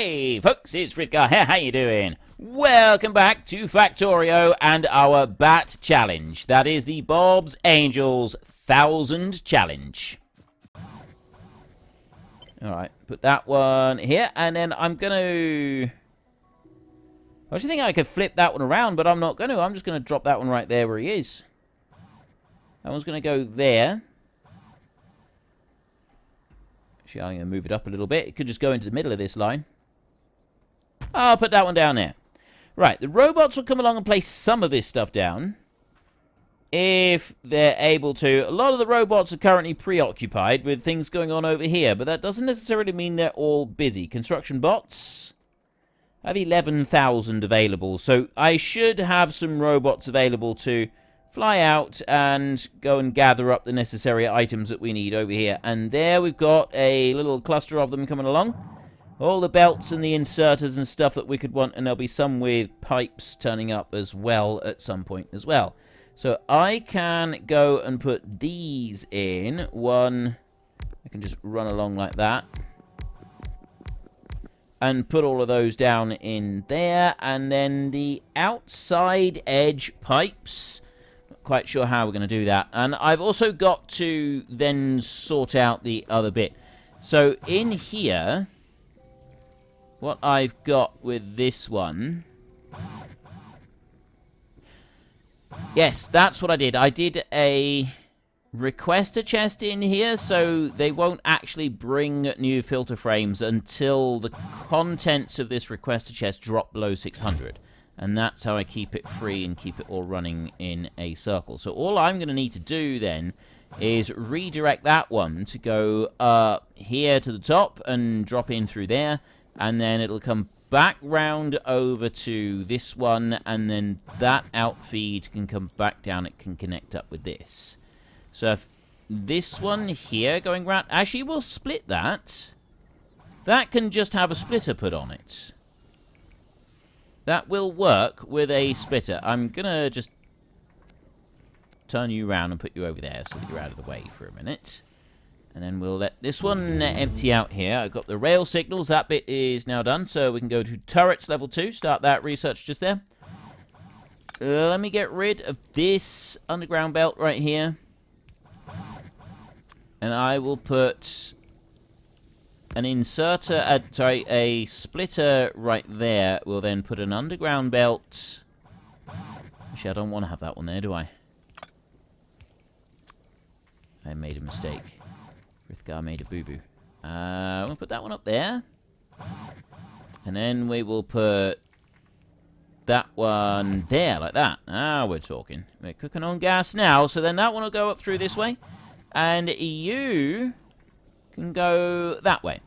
Hey folks, it's Frithgar here, how you doing? Welcome back to Factorio and our Bat Challenge. That is the Bob's Angels 1000 Challenge. Alright, put that one here, and then I'm gonna... I was thinking I could flip that one around, but I'm not gonna. I'm just gonna drop that one right there where he is. That one's gonna go there. Actually, I'm gonna move it up a little bit. It could just go into the middle of this line. I'll put that one down there. Right, the robots will come along and place some of this stuff down. If they're able to. A lot of the robots are currently preoccupied with things going on over here, but that doesn't necessarily mean they're all busy. Construction bots. I have 11,000 available, so I should have some robots available to fly out and go and gather up the necessary items that we need over here. And there we've got a little cluster of them coming along. All the belts and the inserters and stuff that we could want, and there'll be some with pipes turning up as well at some point as well. So I can go and put these in. One, I can just run along like that. And put all of those down in there. And then the outside edge pipes. Not quite sure how we're going to do that. And I've also got to then sort out the other bit. So in here... what I've got with this one... yes, that's what I did. I did a requester chest in here, so they won't actually bring new filter frames until the contents of this requester chest drop below 600. And that's how I keep it free and keep it all running in a circle. So all I'm going to need to do then is redirect that one to go up here to the top and drop in through there. And then it'll come back round over to this one, and then that outfeed can come back down. It can connect up with this. So if this one here going round... actually, we'll split that. That can just have a splitter put on it. That will work with a splitter. I'm going to just turn you around and put you over there so that you're out of the way for a minute. And then we'll let this one empty out here. I've got the rail signals. That bit is now done. So we can go to turrets level 2. Start that research just there. Let me get rid of this underground belt right here. And I will put an inserter, a splitter right there. We'll then put an underground belt. Actually, I don't want to have that one there, do I? I made a mistake. Frithgar made a boo-boo. We'll put that one up there. And then we will put that one there, like that. Ah, we're talking. We're cooking on gas now. So then that one will go up through this way. And you can go that way.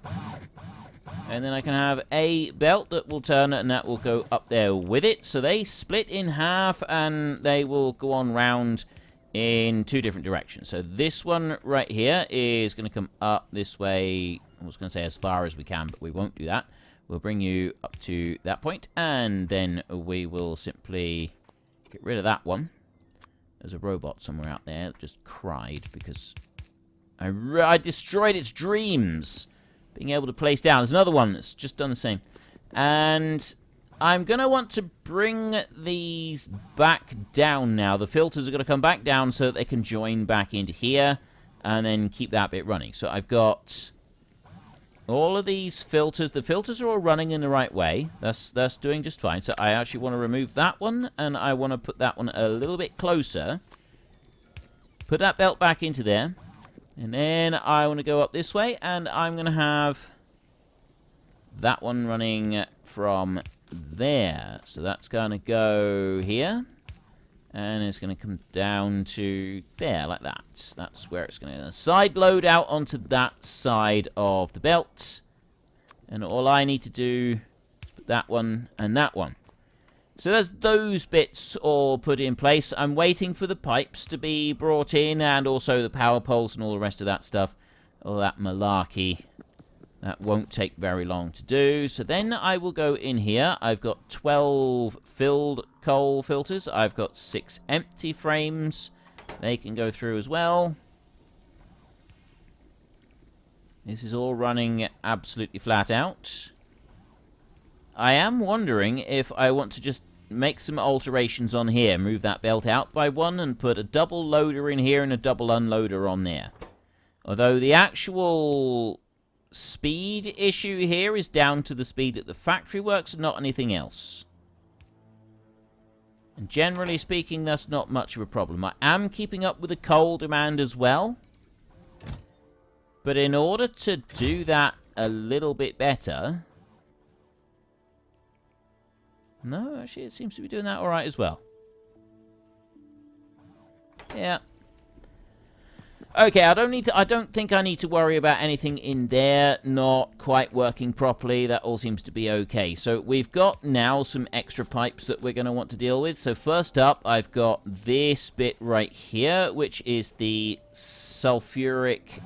And then I can have a belt that will turn, and that will go up there with it. So they split in half, and they will go on round in two different directions. So this one right here is going to come up this way. I was going to say as far as we can, but we won't do that. We'll bring you up to that point, and then we will simply get rid of that one. There's a robot somewhere out there that just cried because I destroyed its dreams being able to place down. There's another one that's just done the same. And I'm going to want to bring these back down now. The filters are going to come back down so that they can join back into here and then keep that bit running. So I've got all of these filters. The filters are all running in the right way. That's doing just fine. So I actually want to remove that one, and I want to put that one a little bit closer. Put that belt back into there. And then I want to go up this way, and I'm going to have that one running from there. So that's going to go here. And it's going to come down to there, like that. That's where it's going to side load out onto that side of the belt. And all I need to do, put that one and that one. So there's those bits all put in place. I'm waiting for the pipes to be brought in, and also the power poles and all the rest of that stuff. All that malarkey. That won't take very long to do. So then I will go in here. I've got 12 filled coal filters. I've got 6 empty frames. They can go through as well. This is all running absolutely flat out. I am wondering if I want to just make some alterations on here. Move that belt out by one and put a double loader in here and a double unloader on there. Although the actual speed issue here is down to the speed that the factory works and not anything else. And generally speaking, that's not much of a problem. I am keeping up with the coal demand as well. But in order to do that a little bit better... No, actually, it seems to be doing that alright as well. Yeah. Okay, I don't think I need to worry about anything in there not quite working properly. That all seems to be okay. So we've got now some extra pipes that we're going to want to deal with. So first up, I've got this bit right here, which is the sulfuric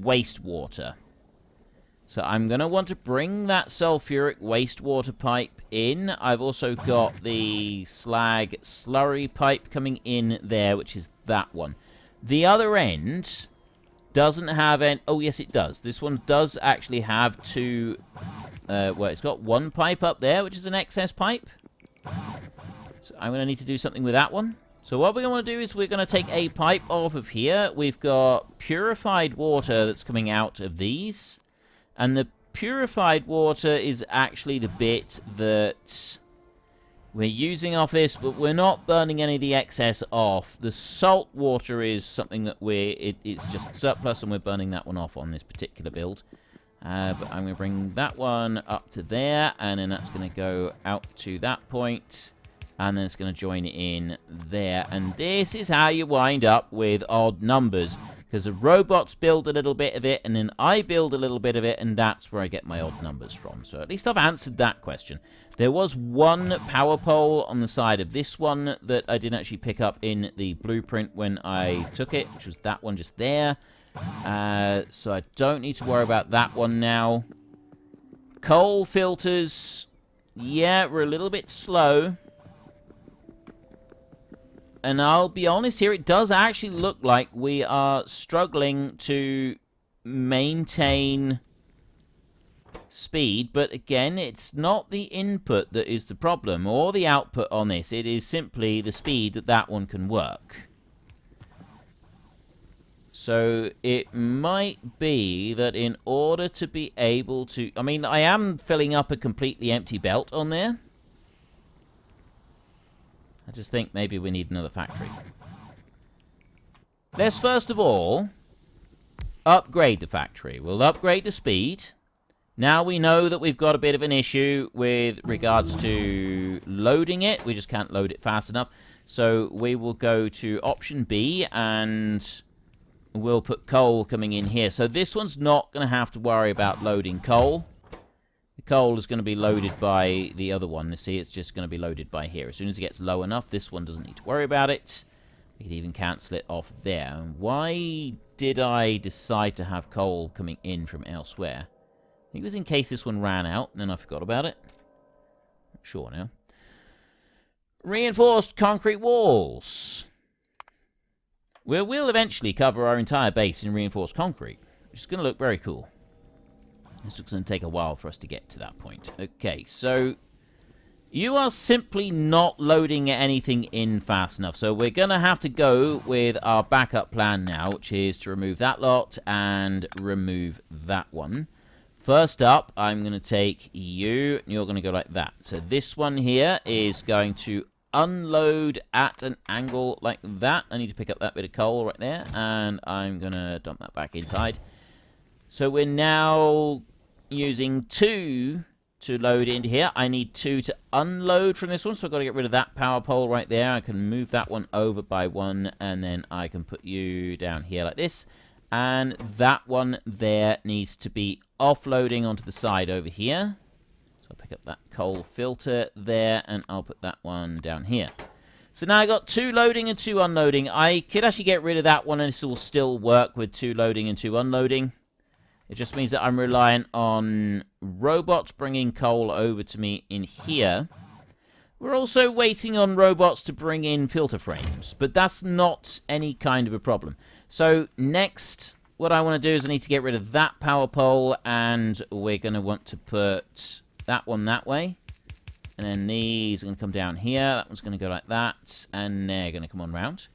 wastewater. So I'm going to want to bring that sulfuric wastewater pipe in. I've also got the slag slurry pipe coming in there, which is that one. The other end doesn't have any... Oh, yes, it does. This one does actually have two... well, it's got one pipe up there, which is an excess pipe. So I'm going to need to do something with that one. So what we're going to do is we're going to take a pipe off of here. We've got purified water that's coming out of these. And the purified water is actually the bit that... we're using off this, but we're not burning any of the excess off. The salt water is something that it's just surplus, and we're burning that one off on this particular build. But I'm going to bring that one up to there, and then that's going to go out to that point, and then it's going to join in there. And this is how you wind up with odd numbers, because the robots build a little bit of it, and then I build a little bit of it, and that's where I get my odd numbers from. So at least I've answered that question. There was one power pole on the side of this one that I didn't actually pick up in the blueprint when I took it, which was that one just there. So I don't need to worry about that one now. Coal filters, yeah, we're a little bit slow. And I'll be honest here, it does actually look like we are struggling to maintain speed, but again, it's not the input that is the problem, or the output on this. It is simply the speed that that one can work. So it might be that in order to be able to... I mean, I am filling up a completely empty belt on there. I just think maybe we need another factory. Let's first of all upgrade the factory. We'll upgrade the speed. Now we know that we've got a bit of an issue with regards to loading it. We just can't load it fast enough. So we will go to option B and we'll put coal coming in here. So this one's not going to have to worry about loading coal. The coal is going to be loaded by the other one. You see, it's just going to be loaded by here. As soon as it gets low enough, this one doesn't need to worry about it. We can even cancel it off there. And why did I decide to have coal coming in from elsewhere? I think it was in case this one ran out, and then I forgot about it. Not sure now. Reinforced concrete walls. We will eventually cover our entire base in reinforced concrete, which is going to look very cool. This looks going to take a while for us to get to that point. Okay, so you are simply not loading anything in fast enough. So we're going to have to go with our backup plan now, which is to remove that lot and remove that one. First up, I'm going to take you, and you're going to go like that. So this one here is going to unload at an angle like that. I need to pick up that bit of coal right there, and I'm going to dump that back inside. So we're now using 2 to load into here. I need 2 to unload from this one, so I've got to get rid of that power pole right there. I can move that one over by 1, and then I can put you down here like this. And that one there needs to be offloading onto the side over here. So I'll pick up that coal filter there, and I'll put that one down here. So now I got 2 loading and 2 unloading. I could actually get rid of that one, and this will still work with 2 loading and 2 unloading. It just means that I'm reliant on robots bringing coal over to me in here. We're also waiting on robots to bring in filter frames, but that's not any kind of a problem. So next, what I want to do is I need to get rid of that power pole, and we're going to want to put that one that way. And then these are going to come down here. That one's going to go like that. And they're going to come on round.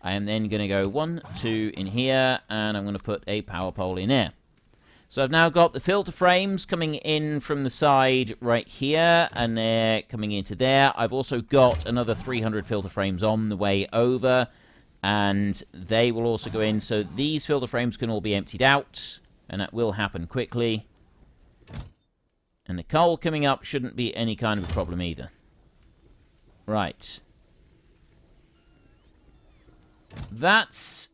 I am then going to go 1, 2 in here. And I'm going to put a power pole in there. So I've now got the filter frames coming in from the side right here. And they're coming into there. I've also got another 300 filter frames on the way over. And they will also go in. So these filter frames can all be emptied out. And that will happen quickly. And the coal coming up shouldn't be any kind of a problem either. Right. That's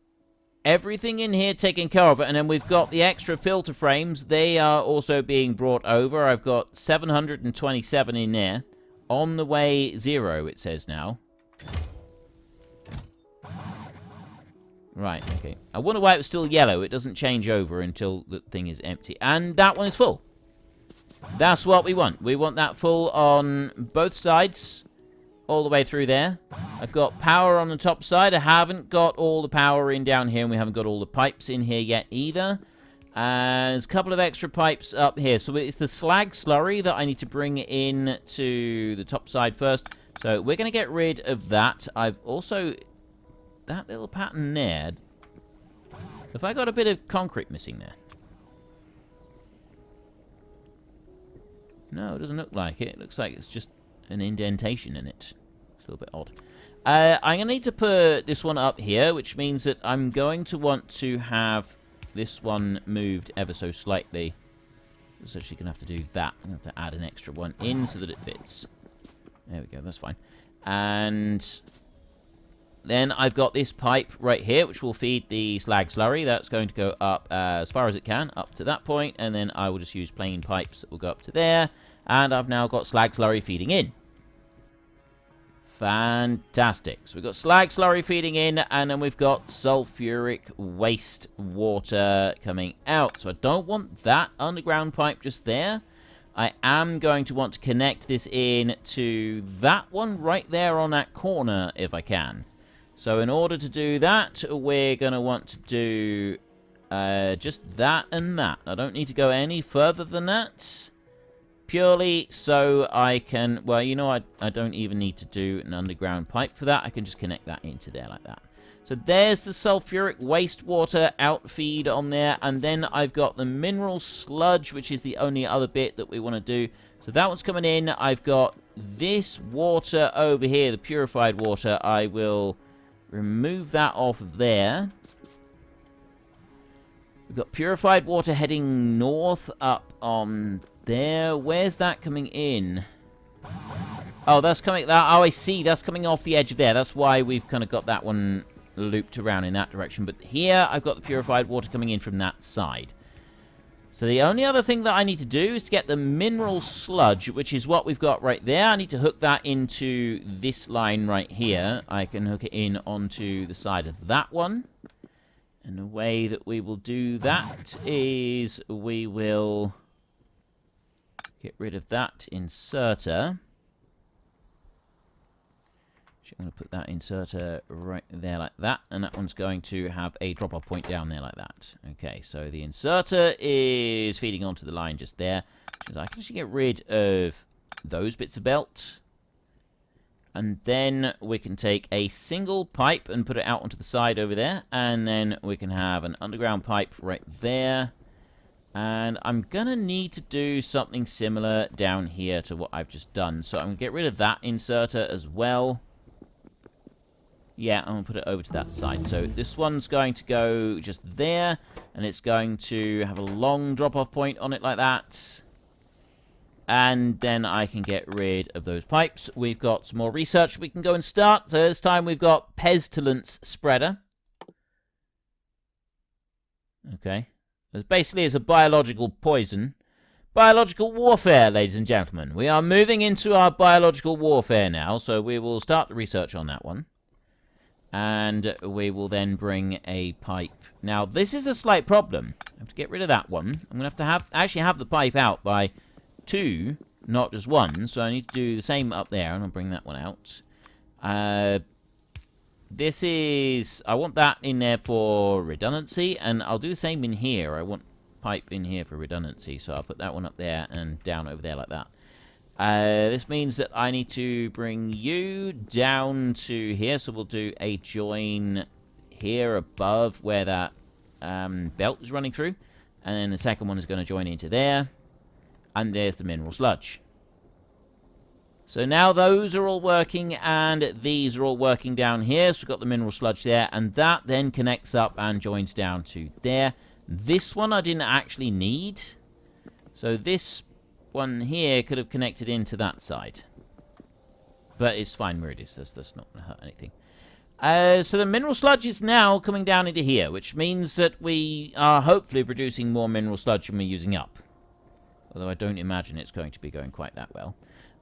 everything in here taken care of. And then we've got the extra filter frames. They are also being brought over. I've got 727 in there. On the way 0, it says now. Right, okay. I wonder why it was still yellow. It doesn't change over until the thing is empty. And that one is full. That's what we want. We want that full on both sides. All the way through there. I've got power on the top side. I haven't got all the power in down here. And we haven't got all the pipes in here yet either. And there's a couple of extra pipes up here. So it's the slag slurry that I need to bring in to the top side first. So we're going to get rid of that. I've also... that little pattern there. Have I got a bit of concrete missing there? No, it doesn't look like it. It looks like it's just an indentation in it. It's a little bit odd. I'm going to need to put this one up here, which means that I'm going to want to have this one moved ever so slightly. So she's going to have to do that. I'm going to have to add an extra one in so that it fits. There we go, that's fine. And then I've got this pipe right here, which will feed the slag slurry. That's going to go up as far as it can, up to that point. And then I will just use plain pipes that will go up to there. And I've now got slag slurry feeding in. Fantastic. So we've got slag slurry feeding in, and then we've got sulfuric waste water coming out. So I don't want that underground pipe just there. I am going to want to connect this in to that one right there on that corner if I can. So in order to do that, we're going to want to do just that and that. I don't need to go any further than that. Purely so I can... well, you know, I don't even need to do an underground pipe for that. I can just connect that into there like that. So there's the sulfuric wastewater outfeed on there. And then I've got the mineral sludge, which is the only other bit that we want to do. So that one's coming in. I've got this water over here, the purified water. I will remove that off of there. We've got purified water heading north up on there. Where's that coming in? Oh, that's coming... oh, I see. That's coming off the edge of there. That's why we've kind of got that one looped around in that direction. But here, I've got the purified water coming in from that side. So the only other thing that I need to do is to get the mineral sludge, which is what we've got right there. I need to hook that into this line right here. I can hook it in onto the side of that one. And the way that we will do that is we will get rid of that inserter. I'm going to put that inserter right there like that. And that one's going to have a drop-off point down there like that. Okay, so the inserter is feeding onto the line just there. I can actually get rid of those bits of belt. And then we can take a single pipe and put it out onto the side over there. And then we can have an underground pipe right there. And I'm going to need to do something similar down here to what I've just done. So I'm going to get rid of that inserter as well. Yeah, I'm going to put it over to that side. So this one's going to go just there. And it's going to have a long drop-off point on it like that. And then I can get rid of those pipes. We've got some more research we can go and start. So this time we've got pestilence spreader. Okay. It basically is a biological poison. Biological warfare, ladies and gentlemen. We are moving into our biological warfare now. So we will start the research on that one. And we will then bring a pipe. Now, this is a slight problem. I have to get rid of that one. I'm going to actually have the pipe out by 2, not just 1. So I need to do the same up there, and I'll bring that one out. This is... I want that in there for redundancy, and I'll do the same in here. I want pipe in here for redundancy, so I'll put that one up there and down over there like that. This means that I need to bring you down to here. So we'll do a join here above where that belt is running through. And then the second one is going to join into there. And there's the mineral sludge. So now those are all working, and these are all working down here. So we've got the mineral sludge there, and that then connects up and joins down to there. This one I didn't actually need. So this one here could have connected into that side. But it's fine where it is. That's not going to hurt anything. So the mineral sludge is now coming down into here, which means that we are hopefully producing more mineral sludge than we're using up. Although I don't imagine it's going to be going quite that well.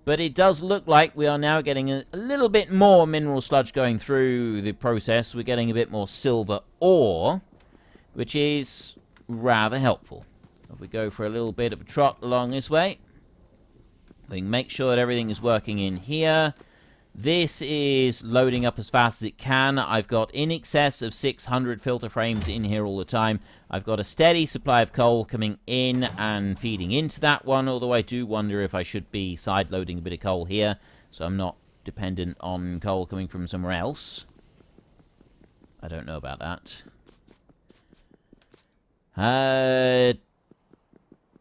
But it does look like we are now getting a little bit more mineral sludge going through the process. We're getting a bit more silver ore, which is rather helpful. If we go for a little bit of a trot along this way, we can make sure that everything is working in here. This is loading up as fast as it can. I've got in excess of 600 filter frames in here all the time. I've got a steady supply of coal coming in and feeding into that one, although I do wonder if I should be side-loading a bit of coal here, so I'm not dependent on coal coming from somewhere else. I don't know about that.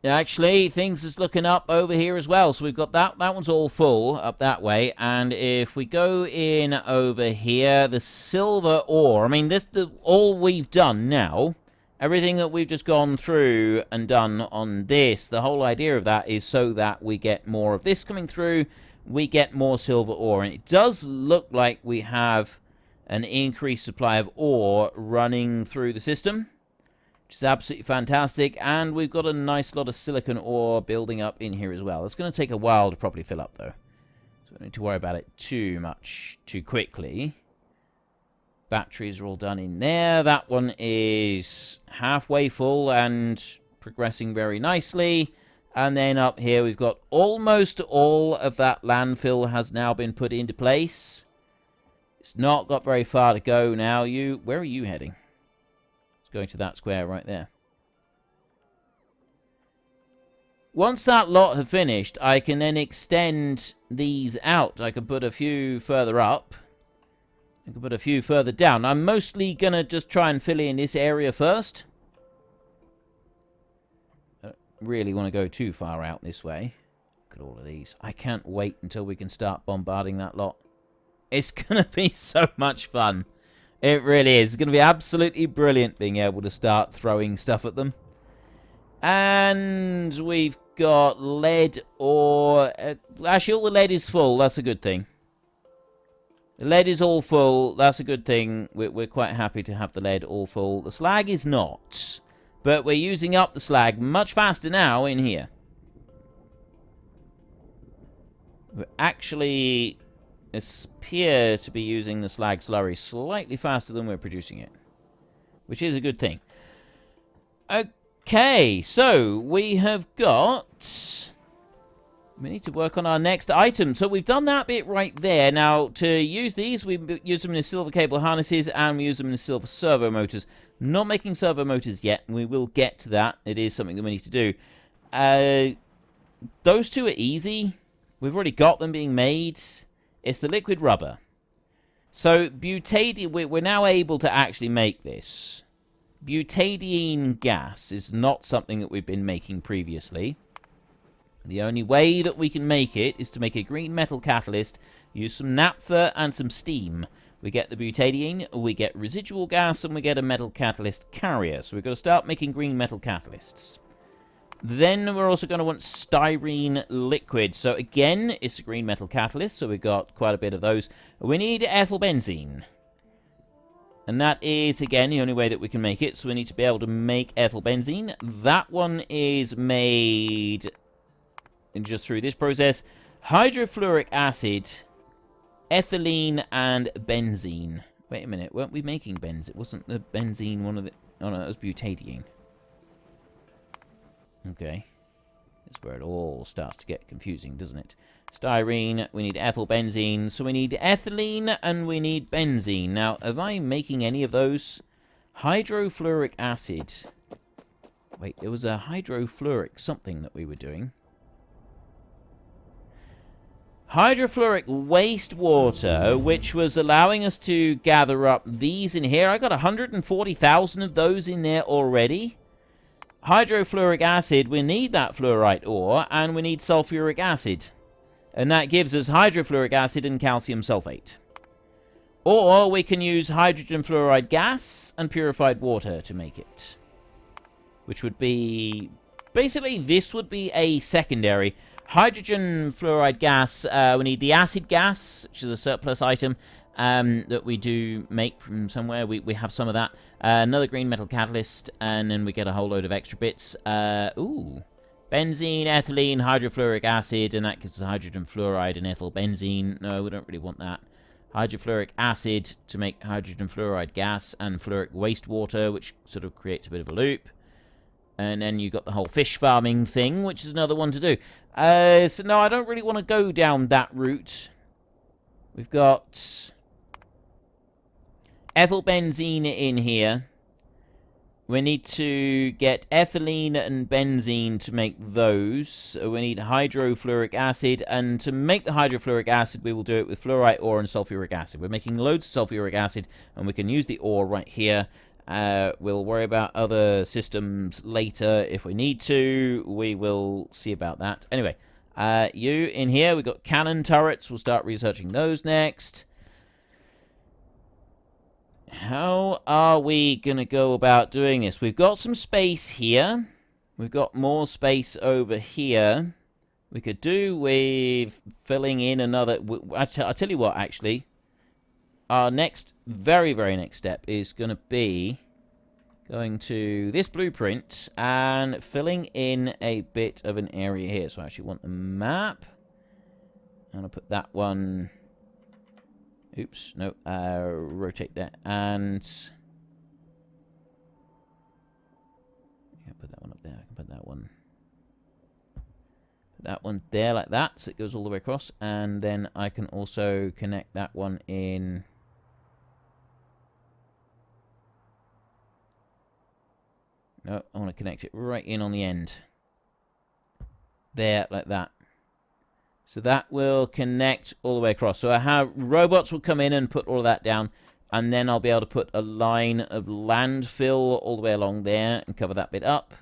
Actually, things is looking up over here as well. So we've got that one's all full up that way. And if we go in over here, the silver ore, I mean, all we've done now, everything that we've just gone through and done on this, the whole idea of that is so that we get more of this coming through, we get more silver ore. And it does look like we have an increased supply of ore running through the system, which is absolutely fantastic, and we've got a nice lot of silicon ore building up in here as well. It's going to take a while to properly fill up, though, so we don't need to worry about it too much too quickly. Batteries are all done in there. That one is halfway full and progressing very nicely. And then up here we've got almost all of that landfill has now been put into place. It's not got very far to go now. Where are you heading? Going to that square right there. Once that lot have finished, I can then extend these out. I can put a few further up. I can put a few further down. I'm mostly going to just try and fill in this area first. I don't really want to go too far out this way. Look at all of these. I can't wait until we can start bombarding that lot. It's going to be so much fun. It really is. It's going to be absolutely brilliant being able to start throwing stuff at them. And we've got lead ore. Actually, all the lead is full. That's a good thing. The lead is all full. That's a good thing. We're quite happy to have the lead all full. The slag is not. But we're using up the slag much faster now in here. We're actually appear to be using the slag slurry slightly faster than we're producing it, which is a good thing. Okay, so we have got... We need to work on our next item. So we've done that bit right there. Now, to use these, we use them in the silver cable harnesses, and we use them in the silver servo motors. Not making servo motors yet, and we will get to that. It is something that we need to do. Those two are easy. We've already got them being made. It's the liquid rubber. So, butadiene, we're now able to actually make this. Butadiene gas is not something that we've been making previously. The only way that we can make it is to make a green metal catalyst, use some naphtha and some steam. We get the butadiene, we get residual gas, and we get a metal catalyst carrier. So we've got to start making green metal catalysts. Then we're also going to want styrene liquid. So again, it's a green metal catalyst, so we've got quite a bit of those. We need ethyl benzene. And that is, again, the only way that we can make it. So we need to be able to make ethyl benzene. That one is made just through this process. Hydrofluoric acid, ethylene, and benzene. Wait a minute, weren't we making benzene? Wasn't the benzene one of the... Oh no, that was butadiene. Okay. That's where it all starts to get confusing, doesn't it? Styrene, we need ethyl benzene, so we need ethylene and we need benzene. Now, am I making any of those? Hydrofluoric acid. Wait, there was a hydrofluoric something that we were doing. hydrofluoric wastewater, which was allowing us to gather up these in here. I got 140,000 of those in there already. Hydrofluoric acid, we need that fluorite ore, and we need sulfuric acid. And that gives us hydrofluoric acid and calcium sulfate. Or we can use hydrogen fluoride gas and purified water to make it. Which would be... basically, this would be a secondary. Hydrogen fluoride gas, we need the acid gas, which is a surplus item that we do make from somewhere. We have some of that. Another green metal catalyst, and then we get a whole load of extra bits. Ooh. Benzene, ethylene, hydrofluoric acid, and that gives us hydrogen fluoride and ethyl benzene. No, we don't really want that. Hydrofluoric acid to make hydrogen fluoride gas, and fluoric wastewater, which sort of creates a bit of a loop. And then you got the whole fish farming thing, which is another one to do. So no, I don't really want to go down that route. We've got ethyl benzene in here. We need to get ethylene and benzene to make those. So we need hydrofluoric acid, and to make the hydrofluoric acid, we will do it with fluorite ore and sulfuric acid. We're making loads of sulfuric acid, and we can use the ore right here. We'll worry about other systems later if we need to. We will see about that. Anyway, you in here, we've got cannon turrets. We'll start researching those next. How are we going to go about doing this? We've got some space here. We've got more space over here. We could do with filling in another... I'll tell you what, actually. Our next, very, very next step is going to be going to this blueprint and filling in a bit of an area here. So I actually want a map. I'm going to put that one... Oops, no, rotate that, and... yeah, put that one up there, I can put that one... put that one there like that, so it goes all the way across, and then I can also connect that one in... no, I want to connect it right in on the end. There, like that. So that will connect all the way across. So I have robots will come in and put all of that down, and then I'll be able to put a line of landfill all the way along there and cover that bit up.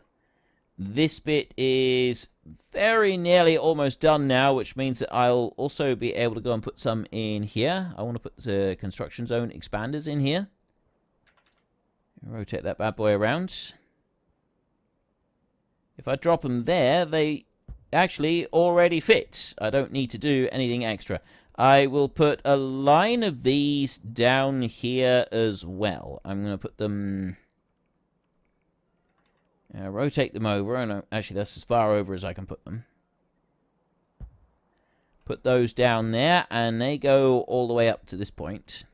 This bit is very nearly almost done now, which means that I'll also be able to go and put some in here. I want to put the construction zone expanders in here. Rotate that bad boy around. If I drop them there, they... actually already fit. I don't need to do anything extra. I will put a line of these down here as well. I'm going to put them... rotate them over. And actually, that's as far over as I can put them. Put those down there, and they go all the way up to this point.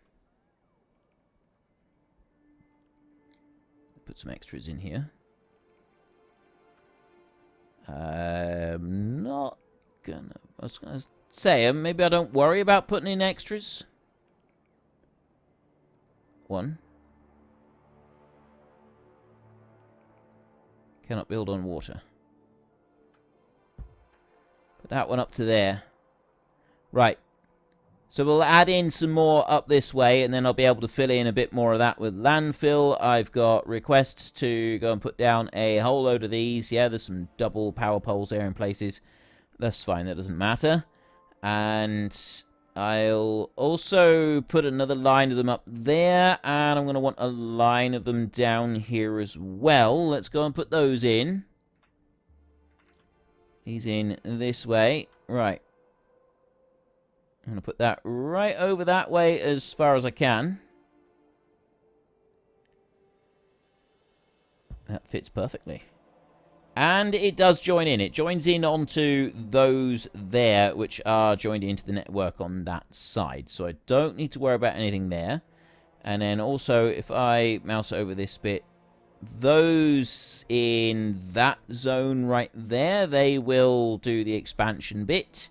Put some extras in here. Not gonna... I was gonna say, maybe I don't worry about putting in extras. One. Cannot build on water. Put that one up to there. Right. So we'll add in some more up this way, and then I'll be able to fill in a bit more of that with landfill. I've got requests to go and put down a whole load of these. Yeah, there's some double power poles there in places. That's fine, that doesn't matter. And I'll also put another line of them up there, and I'm going to want a line of them down here as well. Let's go and put those in. He's in this way. Right. I'm going to put that right over that way as far as I can. That fits perfectly. And it does join in. It joins in onto those there, which are joined into the network on that side. So I don't need to worry about anything there. And then also, if I mouse over this bit, those in that zone right there, they will do the expansion bit.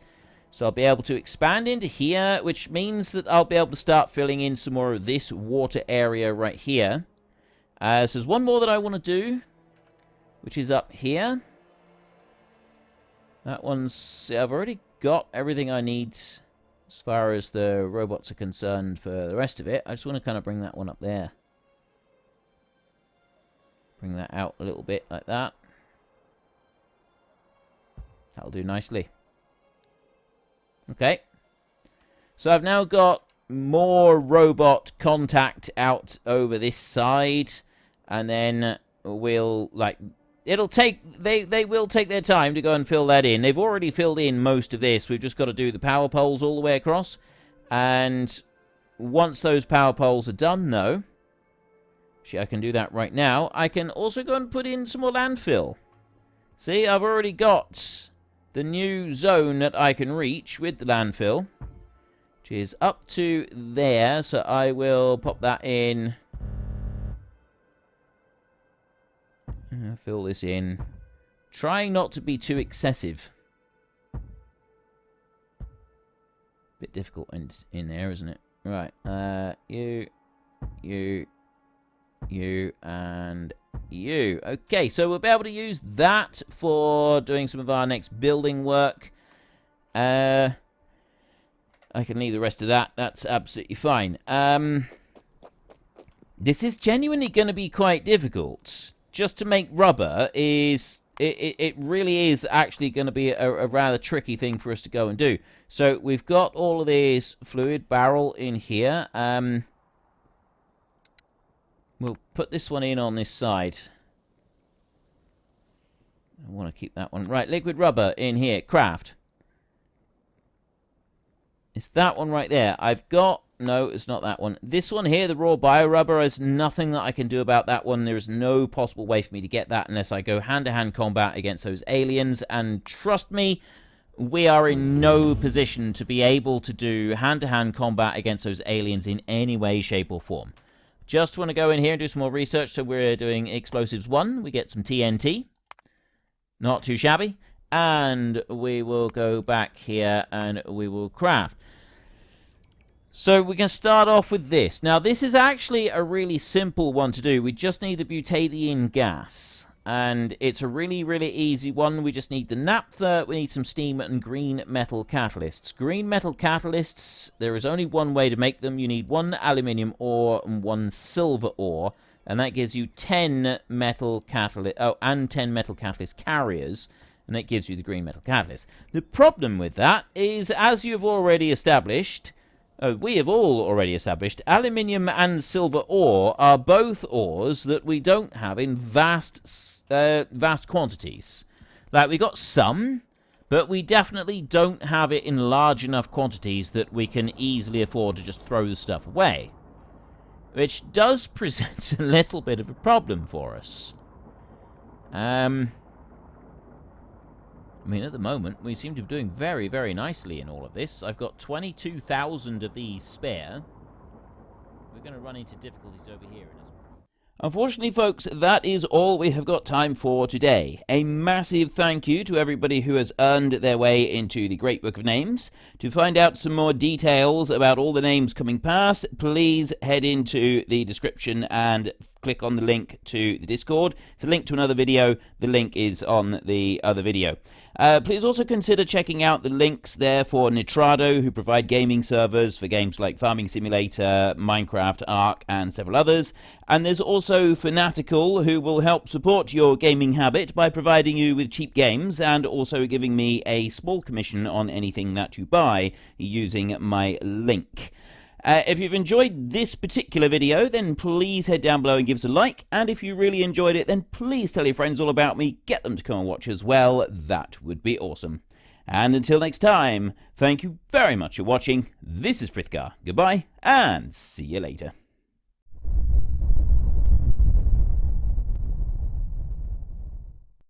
So I'll be able to expand into here, which means that I'll be able to start filling in some more of this water area right here. So there's one more that I want to do, which is up here. That one's... I've already got everything I need as far as the robots are concerned for the rest of it. I just want to kind of bring that one up there. Bring that out a little bit like that. That'll do nicely. Okay. So I've now got more robot contact out over this side. And then we'll, like, it'll take, they will take their time to go and fill that in. They've already filled in most of this. We've just got to do the power poles all the way across. And once those power poles are done, though, actually, I can do that right now. I can also go and put in some more landfill. See, I've already got the new zone that I can reach with the landfill, which is up to there. So I will pop that in. Fill this in. Trying not to be too excessive. Bit difficult in there, isn't it? Right. You, and you. Okay, so we'll be able to use that for doing some of our next building work. I can leave the rest of that. That's absolutely fine. This is genuinely going to be quite difficult. Just to make rubber is... It really is actually going to be a rather tricky thing for us to go and do. So we've got all of this fluid barrel in here. We'll put this one in on this side. I want to keep that one. Right, liquid rubber in here. Craft. It's that one right there. I've got... No, it's not that one. This one here, the raw bio rubber, there's nothing that I can do about that one. There is no possible way for me to get that unless I go hand-to-hand combat against those aliens. And trust me, we are in no position to be able to do hand-to-hand combat against those aliens in any way, shape, or form. Just want to go in here and do some more research. So we're doing explosives 1. We get some TNT. Not too shabby. And we will go back here and we will craft. So we're going to start off with this. Now, this is actually a really simple one to do. We just need the butadiene gas. And it's a really, really easy one. We just need the naphtha, we need some steam, and green metal catalysts. Green metal catalysts, there is only one way to make them. You need 1 aluminium ore and 1 silver ore. And that gives you 10 metal catalyst... Oh, and 10 metal catalyst carriers. And that gives you the green metal catalyst. The problem with that is, as you've already established... we have all already established, aluminium and silver ore are both ores that we don't have in vast quantities. Like, we got some, but we definitely don't have it in large enough quantities that we can easily afford to just throw the stuff away. Which does present a little bit of a problem for us. I mean, at the moment, we seem to be doing very, very nicely in all of this. I've got 22,000 of these spare. We're going to run into difficulties over here in a moment. Unfortunately, folks, that is all we have got time for today. A massive thank you to everybody who has earned their way into the Great Book of Names. To find out some more details about all the names coming past, please head into the description and click on the link to the Discord. It's a link to another video. The link is on the other video. Please also consider checking out the links there for Nitrado, who provide gaming servers for games like Farming Simulator, Minecraft, Ark, and several others. And there's also Fanatical, who will help support your gaming habit by providing you with cheap games and also giving me a small commission on anything that you buy using my link. If you've enjoyed this particular video, then please head down below and give us a like. And if you really enjoyed it, then please tell your friends all about me. Get them to come and watch as well. That would be awesome. And until next time, thank you very much for watching. This is Frithgar. Goodbye, and see you later.